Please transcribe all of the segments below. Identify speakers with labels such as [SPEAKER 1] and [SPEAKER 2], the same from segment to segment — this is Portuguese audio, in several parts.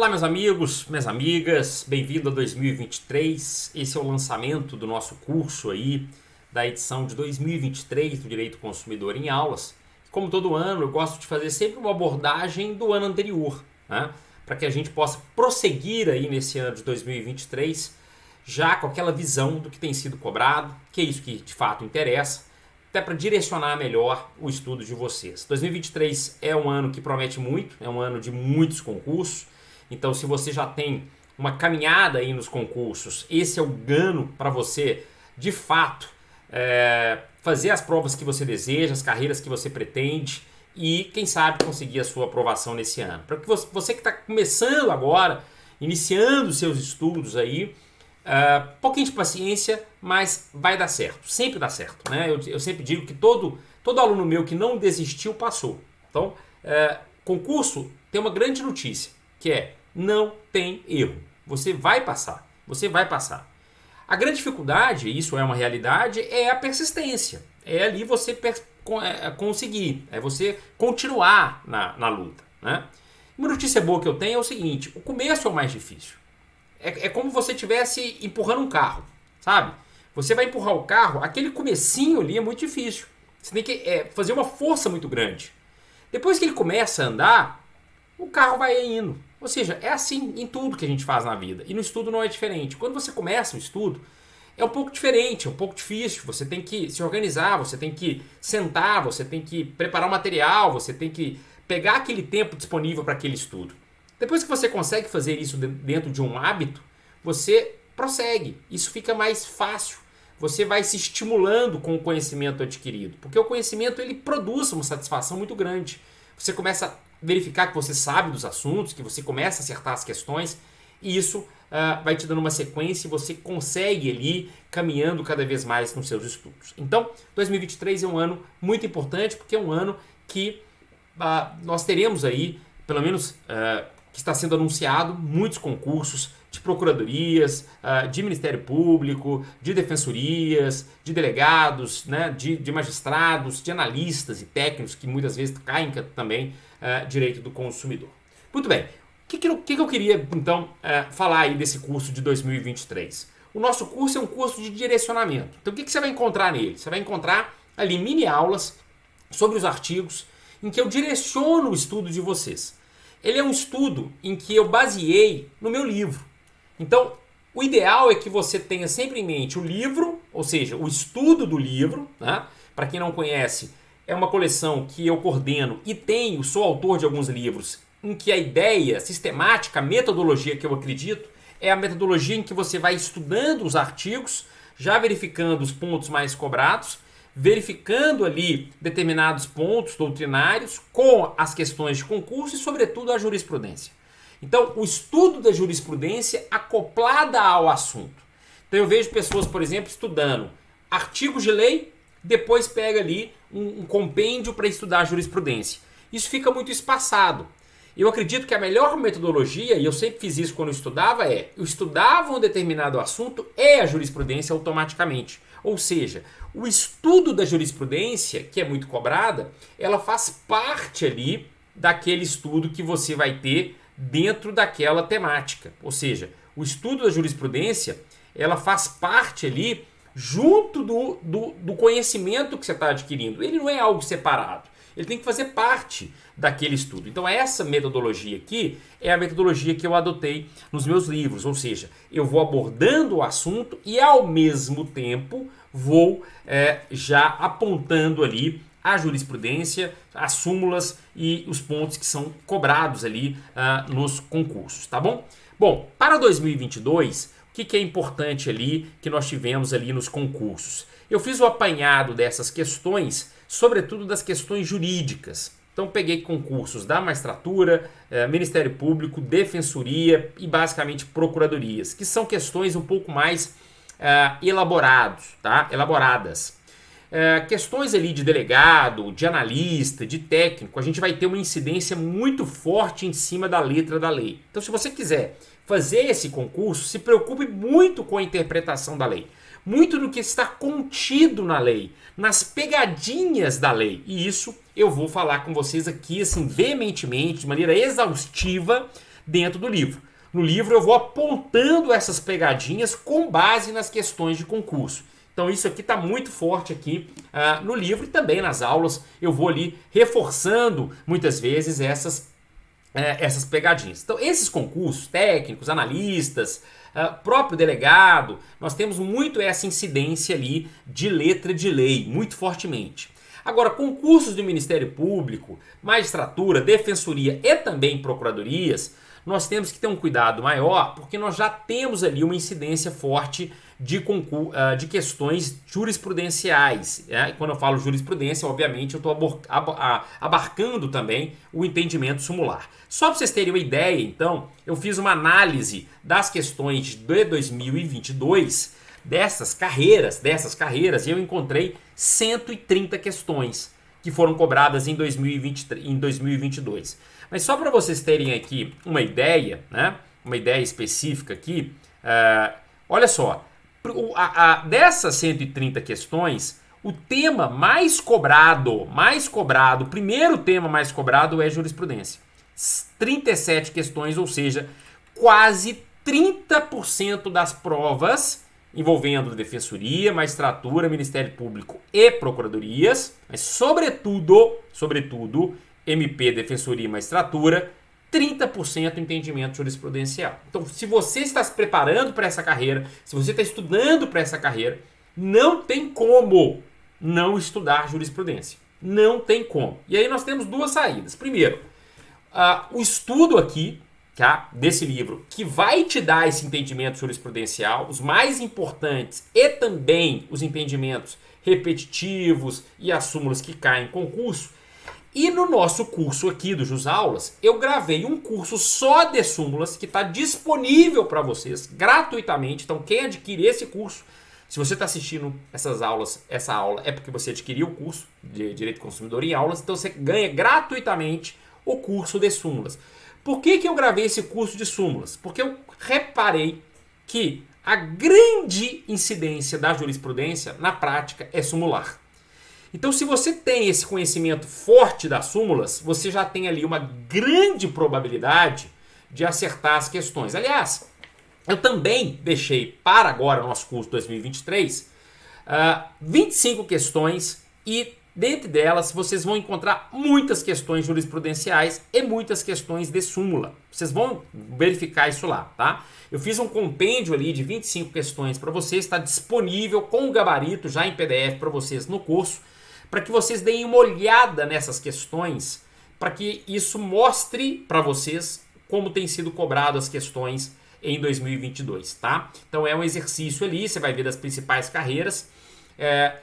[SPEAKER 1] Olá, meus amigos, minhas amigas, bem-vindo a 2023. Esse é o lançamento do nosso curso aí, da edição de 2023 do Direito Consumidor em Aulas. Como todo ano, eu gosto de fazer sempre uma abordagem do ano anterior, né? Para que a gente possa prosseguir aí nesse ano de 2023, já com aquela visão do que tem sido cobrado, que é isso que de fato interessa, até para direcionar melhor o estudo de vocês. 2023 é um ano que promete muito, é um ano de muitos concursos. Então, se você já tem uma caminhada aí nos concursos, esse é o ano para você, de fato, fazer as provas que você deseja, as carreiras que você pretende e, quem sabe, conseguir a sua aprovação nesse ano. Para que você que está começando agora, iniciando os seus estudos aí, pouquinho de paciência, mas vai dar certo, sempre dá certo, né? Eu sempre digo que todo aluno meu que não desistiu, passou. Então, concurso tem uma grande notícia, que é: não tem erro. Você vai passar. Você vai passar. A grande dificuldade, isso é uma realidade, é a persistência. É ali você conseguir. É você continuar na luta, né? Uma notícia boa que eu tenho é o seguinte: o começo é o mais difícil. É como você estivesse empurrando um carro, sabe? Você vai empurrar o carro, aquele comecinho ali é muito difícil. Você tem que fazer uma força muito grande. Depois que ele começa a andar, o carro vai indo. Ou seja, é assim em tudo que a gente faz na vida. E no estudo não é diferente. Quando você começa um estudo, é um pouco diferente, é um pouco difícil. Você tem que se organizar, você tem que sentar, você tem que preparar o material, você tem que pegar aquele tempo disponível para aquele estudo. Depois que você consegue fazer isso dentro de um hábito, você prossegue. Isso fica mais fácil. Você vai se estimulando com o conhecimento adquirido. Porque o conhecimento ele produz uma satisfação muito grande. Você começa a verificar que você sabe dos assuntos, que você começa a acertar as questões, e isso vai te dando uma sequência e você consegue ali caminhando cada vez mais nos seus estudos. Então, 2023 é um ano muito importante, porque é um ano que nós teremos aí, pelo menos que está sendo anunciado, muitos concursos de procuradorias, de Ministério Público, de defensorias, de delegados, né, de magistrados, de analistas e técnicos que muitas vezes caem também direito do consumidor. Muito bem, o que eu queria então falar aí desse curso de 2023? O nosso curso é um curso de direcionamento. Então o que você vai encontrar nele? Você vai encontrar ali mini aulas sobre os artigos em que eu direciono o estudo de vocês. Ele é um estudo em que eu baseei no meu livro. Então, o ideal é que você tenha sempre em mente o livro, ou seja, o estudo do livro, né? Para quem não conhece, é uma coleção que eu coordeno e sou autor de alguns livros, em que a ideia sistemática, a metodologia que eu acredito, é a metodologia em que você vai estudando os artigos, já verificando os pontos mais cobrados, verificando ali determinados pontos doutrinários com as questões de concurso e, sobretudo, a jurisprudência. Então, o estudo da jurisprudência acoplada ao assunto. Então, eu vejo pessoas, por exemplo, estudando artigos de lei, depois pega ali um compêndio para estudar a jurisprudência. Isso fica muito espaçado. Eu acredito que a melhor metodologia, e eu sempre fiz isso quando eu estudava um determinado assunto e a jurisprudência automaticamente. Ou seja, o estudo da jurisprudência, que é muito cobrada, ela faz parte ali daquele estudo que você vai ter dentro daquela temática. Ou seja, o estudo da jurisprudência, ela faz parte ali junto do conhecimento que você está adquirindo. Ele não é algo separado. Ele tem que fazer parte daquele estudo. Então essa metodologia aqui é a metodologia que eu adotei nos meus livros. Ou seja, eu vou abordando o assunto e ao mesmo tempo vou já apontando ali a jurisprudência, as súmulas e os pontos que são cobrados ali nos concursos, tá bom? Bom, para 2022, o que é importante ali que nós tivemos ali nos concursos? Eu fiz o apanhado dessas questões, sobretudo das questões jurídicas. Então peguei concursos da magistratura, Ministério Público, Defensoria e basicamente procuradorias, que são questões um pouco mais elaboradas. Questões ali de delegado, de analista, de técnico, a gente vai ter uma incidência muito forte em cima da letra da lei. Então, se você quiser fazer esse concurso, se preocupe muito com a interpretação da lei. Muito do que está contido na lei, nas pegadinhas da lei. E isso eu vou falar com vocês aqui, assim, veementemente, de maneira exaustiva, dentro do livro. No livro eu vou apontando essas pegadinhas com base nas questões de concurso. Então isso aqui está muito forte aqui no livro e também nas aulas eu vou ali reforçando muitas vezes essas pegadinhas. Então esses concursos técnicos, analistas, próprio delegado, nós temos muito essa incidência ali de letra de lei, muito fortemente. Agora, concursos do Ministério Público, magistratura, defensoria e também procuradorias, nós temos que ter um cuidado maior, porque nós já temos ali uma incidência forte de questões jurisprudenciais. E quando eu falo jurisprudência, obviamente eu estou abarcando também o entendimento sumular. Só para vocês terem uma ideia, então, eu fiz uma análise das questões de 2022 dessas carreiras, e eu encontrei 130 questões que foram cobradas em 2022. Mas só para vocês terem aqui uma ideia, né? Uma ideia específica aqui, olha só, dessas 130 questões, o tema mais cobrado, o primeiro tema mais cobrado é jurisprudência. 37 questões, ou seja, quase 30% das provas envolvendo defensoria, magistratura, Ministério Público e procuradorias, mas sobretudo, MP, defensoria e magistratura, 30% entendimento jurisprudencial. Então, se você está se preparando para essa carreira, se você está estudando para essa carreira, não tem como não estudar jurisprudência. Não tem como. E aí nós temos duas saídas. Primeiro, o estudo aqui, desse livro, que vai te dar esse entendimento jurisprudencial, os mais importantes e também os entendimentos repetitivos e as súmulas que caem em concurso. E no nosso curso aqui do JusAulas, eu gravei um curso só de súmulas que está disponível para vocês gratuitamente. Então, quem adquirir esse curso, se você está assistindo essa aula é porque você adquiriu o curso de Direito do Consumidor em Aulas, então você ganha gratuitamente o curso de súmulas. Por que eu gravei esse curso de súmulas? Porque eu reparei que a grande incidência da jurisprudência, na prática, é sumular. Então, se você tem esse conhecimento forte das súmulas, você já tem ali uma grande probabilidade de acertar as questões. Aliás, eu também deixei para agora o nosso curso 2023 25 questões e dentre delas, vocês vão encontrar muitas questões jurisprudenciais e muitas questões de súmula. Vocês vão verificar isso lá, tá? Eu fiz um compêndio ali de 25 questões para vocês, está disponível com o gabarito já em PDF para vocês no curso, para que vocês deem uma olhada nessas questões, para que isso mostre para vocês como tem sido cobrado as questões em 2022, tá? Então é um exercício ali, você vai ver das principais carreiras.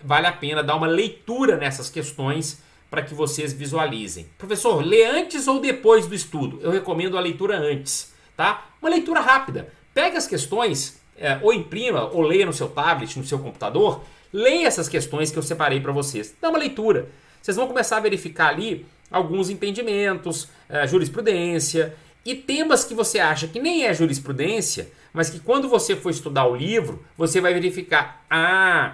[SPEAKER 1] Vale a pena dar uma leitura nessas questões para que vocês visualizem. Professor, lê antes ou depois do estudo? Eu recomendo a leitura antes, tá? Uma leitura rápida. Pega as questões, ou imprima, ou leia no seu tablet, no seu computador. Leia essas questões que eu separei para vocês. Dá uma leitura. Vocês vão começar a verificar ali alguns entendimentos, jurisprudência e temas que você acha que nem é jurisprudência, mas que quando você for estudar o livro, você vai verificar,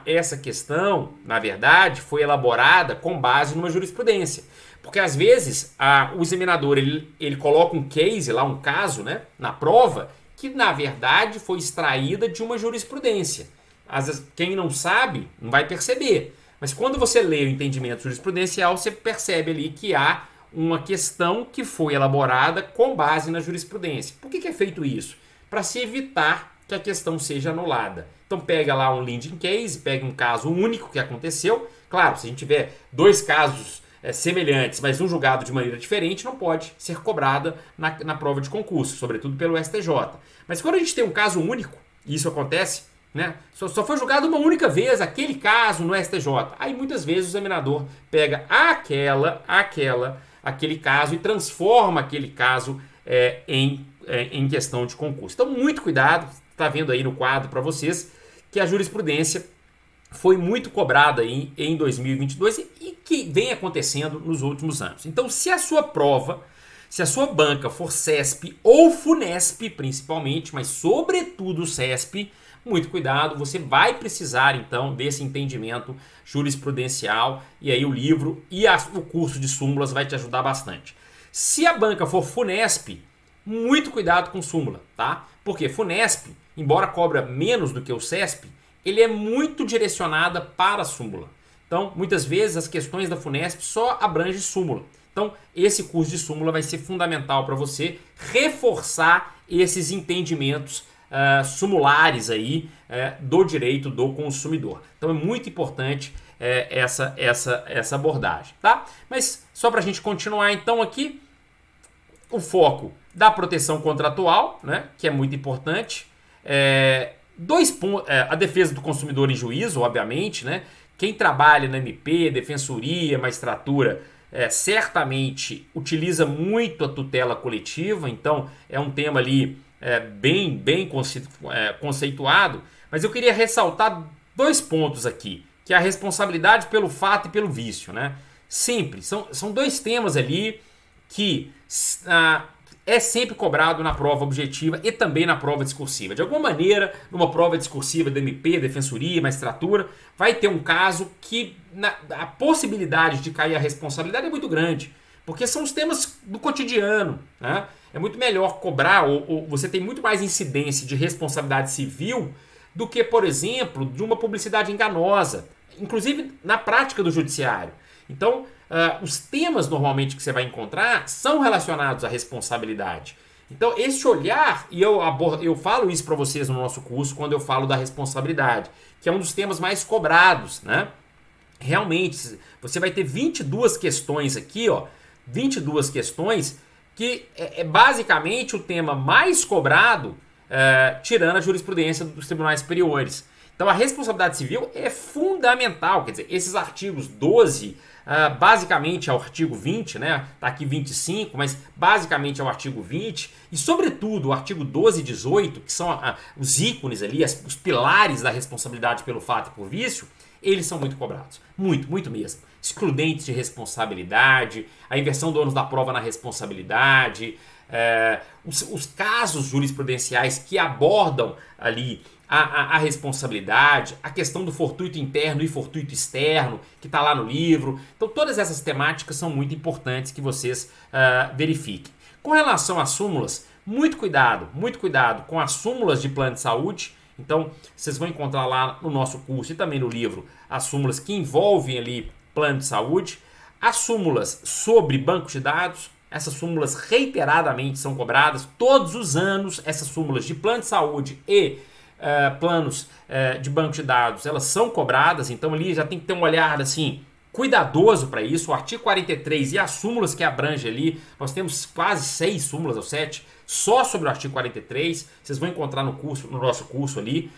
[SPEAKER 1] essa questão, na verdade, foi elaborada com base numa jurisprudência. Porque às vezes o examinador ele coloca um case lá, um caso, né, na prova, que na verdade foi extraída de uma jurisprudência. Às vezes, quem não sabe não vai perceber. Mas quando você lê o entendimento jurisprudencial, você percebe ali que há uma questão que foi elaborada com base na jurisprudência. Por que é feito isso? Para se evitar que a questão seja anulada. Então pega lá um leading case, pega um caso único que aconteceu. Claro, se a gente tiver dois casos semelhantes, mas um julgado de maneira diferente, não pode ser cobrada na prova de concurso, sobretudo pelo STJ. Mas quando a gente tem um caso único, e isso acontece, né? Só foi julgado uma única vez aquele caso no STJ. Aí muitas vezes o examinador pega aquele caso e transforma aquele caso em questão de concurso. Então, muito cuidado, está vendo aí no quadro para vocês que a jurisprudência foi muito cobrada em 2022 e que vem acontecendo nos últimos anos. Então, se a sua banca for CESP ou FUNESP, principalmente, mas sobretudo CESP, muito cuidado, você vai precisar então desse entendimento jurisprudencial e aí o livro e o curso de súmulas vai te ajudar bastante. Se a banca for FUNESP, muito cuidado com súmula, tá? Porque Funesp, embora cobra menos do que o CESP, ele é muito direcionada para a súmula. Então, muitas vezes as questões da Funesp só abrangem súmula. Então, esse curso de súmula vai ser fundamental para você reforçar esses entendimentos sumulares aí do direito do consumidor. Então, é muito importante essa abordagem, tá? Mas só para a gente continuar então aqui, o foco da proteção contratual, né, que é muito importante. A defesa do consumidor em juízo, obviamente, né? Quem trabalha na MP, defensoria, magistratura, certamente utiliza muito a tutela coletiva, então é um tema ali bem conceituado, mas eu queria ressaltar 2 pontos aqui, que é a responsabilidade pelo fato e pelo vício, né? Sempre, são 2 temas ali que é sempre cobrado na prova objetiva e também na prova discursiva. De alguma maneira, numa prova discursiva da MP, defensoria, magistratura, vai ter um caso que a possibilidade de cair a responsabilidade é muito grande, porque são os temas do cotidiano, né? É muito melhor cobrar, ou você tem muito mais incidência de responsabilidade civil do que, por exemplo, de uma publicidade enganosa, inclusive na prática do judiciário. Então, os temas normalmente que você vai encontrar são relacionados à responsabilidade. Então, esse olhar, e eu falo isso para vocês no nosso curso quando eu falo da responsabilidade, que é um dos temas mais cobrados, né? Realmente, você vai ter 22 questões aqui, ó, 22 questões que é basicamente o tema mais cobrado, tirando a jurisprudência dos tribunais superiores. Então, a responsabilidade civil é fundamental, quer dizer, esses artigos 12, basicamente é o artigo 20, né? Tá aqui 25, mas basicamente é o artigo 20 e, sobretudo, o artigo 12 e 18, que são os ícones ali, os pilares da responsabilidade pelo fato e por vício, eles são muito cobrados. Muito, muito mesmo. Excludentes de responsabilidade, a inversão do ônus da prova na responsabilidade, os casos jurisprudenciais que abordam ali a responsabilidade, a questão do fortuito interno e fortuito externo, que está lá no livro. Então, todas essas temáticas são muito importantes que vocês verifiquem. Com relação às súmulas, muito cuidado com as súmulas de plano de saúde. Então, vocês vão encontrar lá no nosso curso e também no livro as súmulas que envolvem ali plano de saúde, as súmulas sobre bancos de dados. Essas súmulas reiteradamente são cobradas todos os anos. Essas súmulas de plano de saúde e planos de banco de dados, elas são cobradas, então ali já tem que ter um olhar assim cuidadoso para isso. O artigo 43 e as súmulas que abrange ali, nós temos quase 6 súmulas ou 7 só sobre o artigo 43. Vocês vão encontrar no nosso curso ali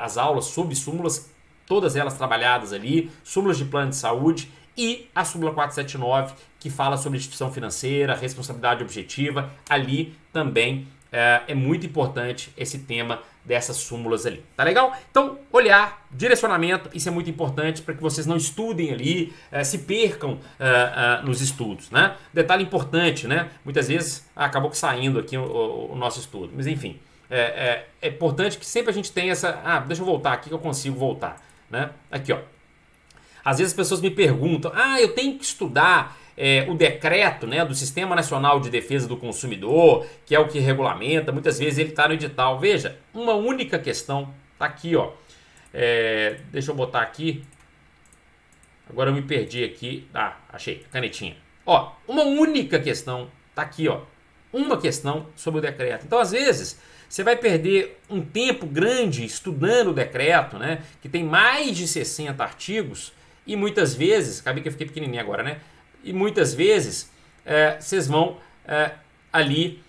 [SPEAKER 1] as aulas sobre súmulas, todas elas trabalhadas ali, súmulas de plano de saúde e a súmula 479 que fala sobre instituição financeira, responsabilidade objetiva. Ali também é muito importante esse tema dessas súmulas ali, tá legal? Então, olhar, direcionamento, isso é muito importante para que vocês não estudem ali, se percam nos estudos, né? Detalhe importante, né? Muitas vezes acabou saindo aqui o nosso estudo, mas enfim, é importante que sempre a gente tenha essa... deixa eu voltar aqui que eu consigo voltar, né? Aqui, ó. Às vezes as pessoas me perguntam, eu tenho que estudar o decreto, né, do Sistema Nacional de Defesa do Consumidor, que é o que regulamenta, muitas vezes ele está no edital. Veja, uma única questão, tá aqui, ó. Deixa eu botar aqui. Agora eu me perdi aqui. Achei, canetinha. Ó, uma única questão, tá aqui, ó. Uma questão sobre o decreto. Então, às vezes, você vai perder um tempo grande estudando o decreto, né, que tem mais de 60 artigos, e muitas vezes, acabei que eu fiquei pequenininho agora, né? E muitas vezes vocês vão ali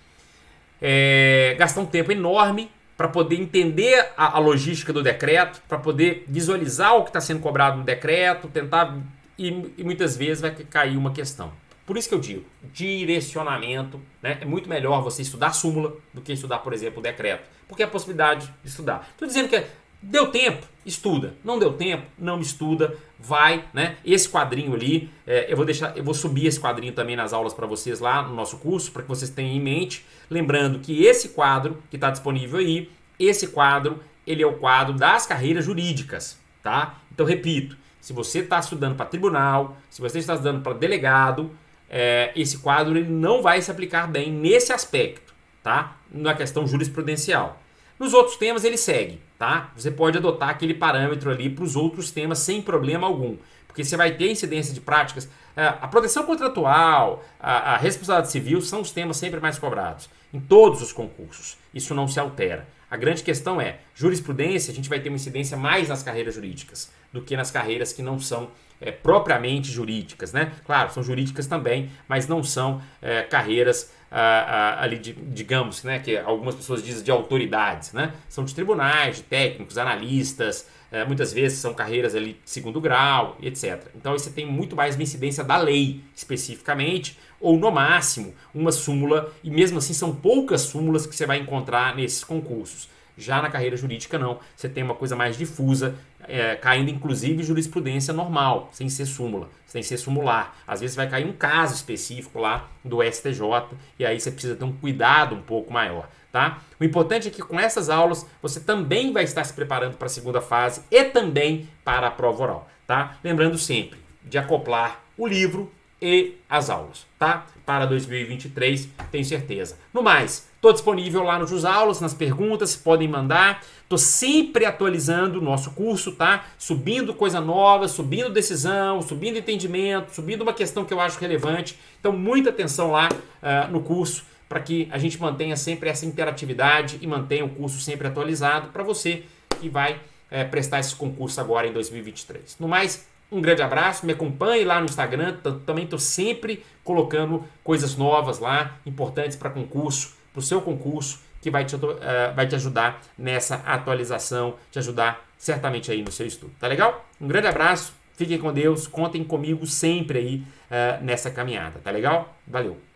[SPEAKER 1] gastar um tempo enorme para poder entender a logística do decreto, para poder visualizar o que está sendo cobrado no decreto, tentar e muitas vezes vai cair uma questão. Por isso que eu digo, direcionamento, né? É muito melhor você estudar a súmula do que estudar, por exemplo, o decreto, porque é a possibilidade de estudar. Estou dizendo que deu tempo, estuda. Não deu tempo, não estuda, vai, né? Esse quadrinho ali, eu vou subir esse quadrinho também nas aulas para vocês lá no nosso curso, para que vocês tenham em mente. Lembrando que esse quadro que está disponível aí, esse quadro, ele é o quadro das carreiras jurídicas, tá? Então, repito, se você está estudando para tribunal, se você está estudando para delegado, esse quadro ele não vai se aplicar bem nesse aspecto. tá? Na questão jurisprudencial. Nos outros temas ele segue, tá? Você pode adotar aquele parâmetro ali para os outros temas sem problema algum, porque você vai ter incidência de práticas. A proteção contratual, a responsabilidade civil são os temas sempre mais cobrados em todos os concursos. Isso não se altera. A grande questão é, jurisprudência, a gente vai ter uma incidência mais nas carreiras jurídicas do que nas carreiras que não são propriamente jurídicas, né? Claro, são jurídicas também, mas não são carreiras ali, digamos, né, que algumas pessoas dizem de autoridades, né? São de tribunais, de técnicos, analistas, muitas vezes são carreiras ali de segundo grau, etc. Então aí você tem muito mais uma incidência da lei, especificamente, ou no máximo uma súmula, e mesmo assim são poucas súmulas que você vai encontrar nesses concursos. Já na carreira jurídica não, você tem uma coisa mais difusa, caindo inclusive jurisprudência normal, sem ser súmula, sem ser sumular. Às vezes vai cair um caso específico lá do STJ e aí você precisa ter um cuidado um pouco maior, tá? O importante é que com essas aulas você também vai estar se preparando para a segunda fase e também para a prova oral, tá? Lembrando sempre de acoplar o livro e as aulas, tá? Para 2023, tenho certeza. No mais, estou disponível lá no JusAulas, nas perguntas, podem mandar. Estou sempre atualizando o nosso curso, tá? Subindo coisa nova, subindo decisão, subindo entendimento, subindo uma questão que eu acho relevante. Então, muita atenção lá no curso para que a gente mantenha sempre essa interatividade e mantenha o curso sempre atualizado para você que vai prestar esse concurso agora em 2023. No mais, um grande abraço, me acompanhe lá no Instagram, também estou sempre colocando coisas novas lá, importantes para concurso, para o seu concurso, que vai te ajudar nessa atualização, te ajudar certamente aí no seu estudo. Tá legal? Um grande abraço, fiquem com Deus, contem comigo sempre aí nessa caminhada, tá legal? Valeu!